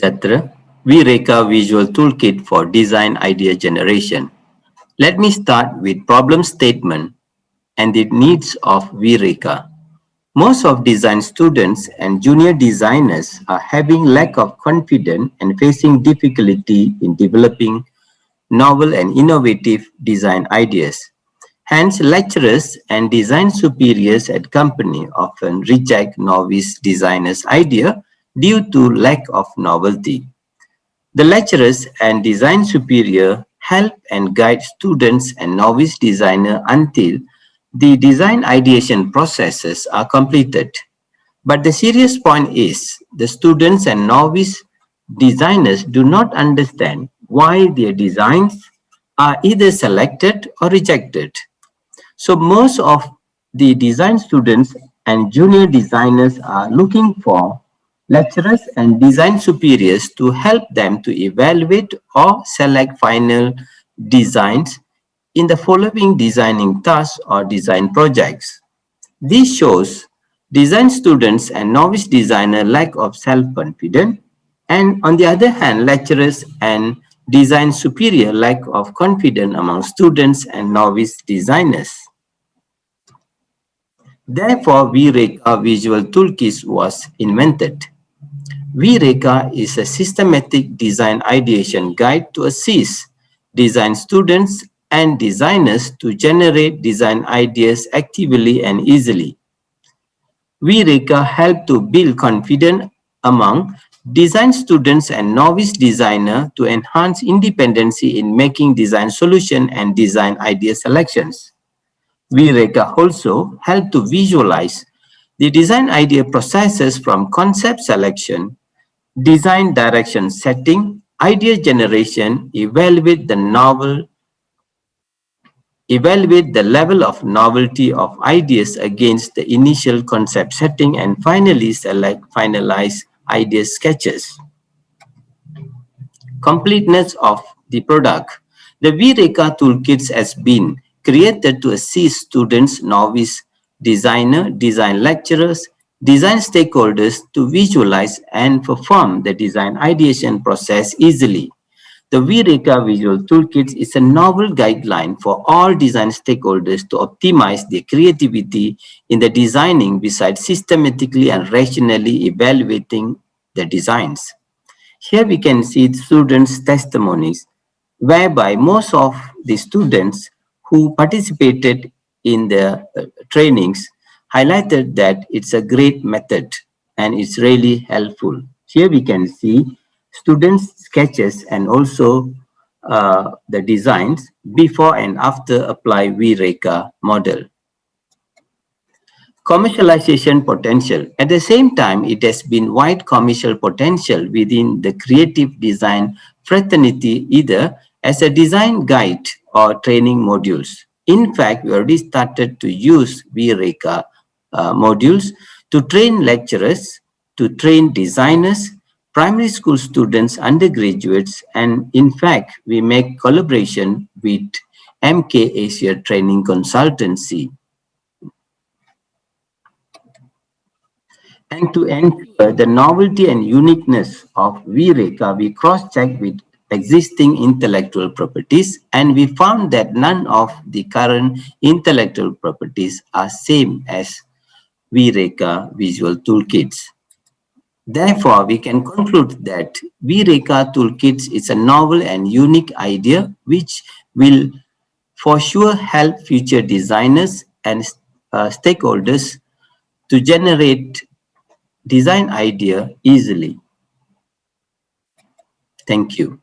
Chatra, Vireka Visual Toolkit for Design Idea Generation. Let me start with problem statement and the needs of Vireka. Most of design students and junior designers are having lack of confidence and facing difficulty in developing novel and innovative design ideas. Hence, lecturers and design superiors at company often reject novice designers' idea due to lack of novelty. The lecturers and design superior help and guide students and novice designer until the design ideation processes are completed. But the serious point is the students and novice designers do not understand why their designs are either selected or rejected. So most of the design students and junior designers are looking for lecturers and design superiors to help them to evaluate or select final designs in the following designing tasks or design projects. This shows design students and novice designer lack of self-confidence, and on the other hand, lecturers and design superior lack of confidence among students and novice designers. Therefore, VREKA Visual Toolkit was invented. VREKA is a systematic design ideation guide to assist design students and designers to generate design ideas actively and easily. VREKA help to build confidence among design students and novice designer to enhance independency in making design solution and design idea selections. VREKA also help to visualize the design idea processes from concept selection, design direction setting, idea generation, evaluate the level of novelty of ideas against the initial concept setting, and finally select finalized idea sketches. Completeness of the product. The VREKA toolkits has been created to assist students, novice designer, design lecturers, design stakeholders to visualize and perform the design ideation process easily. The VREKA Visual Toolkit is a novel guideline for all design stakeholders to optimize their creativity in the designing besides systematically and rationally evaluating the designs. Here we can see students' testimonies, whereby most of the students who participated in the trainings highlighted that it's a great method and it's really helpful. Here we can see students' sketches and also the designs before and after apply VREKA model. Commercialization potential. At the same time, it has been wide commercial potential within the creative design fraternity, either as a design guide or training modules. In fact, we already started to use VREKA modules to train lecturers, to train designers, primary school students, undergraduates, and in fact, we make collaboration with MK Asia Training Consultancy. And to ensure the novelty and uniqueness of VREKA, we cross-checked with existing intellectual properties, and we found that none of the current intellectual properties are same as VREKA visual toolkits. Therefore, we can conclude that VREKA toolkits is a novel and unique idea which will for sure help future designers and stakeholders to generate design idea easily. Thank you.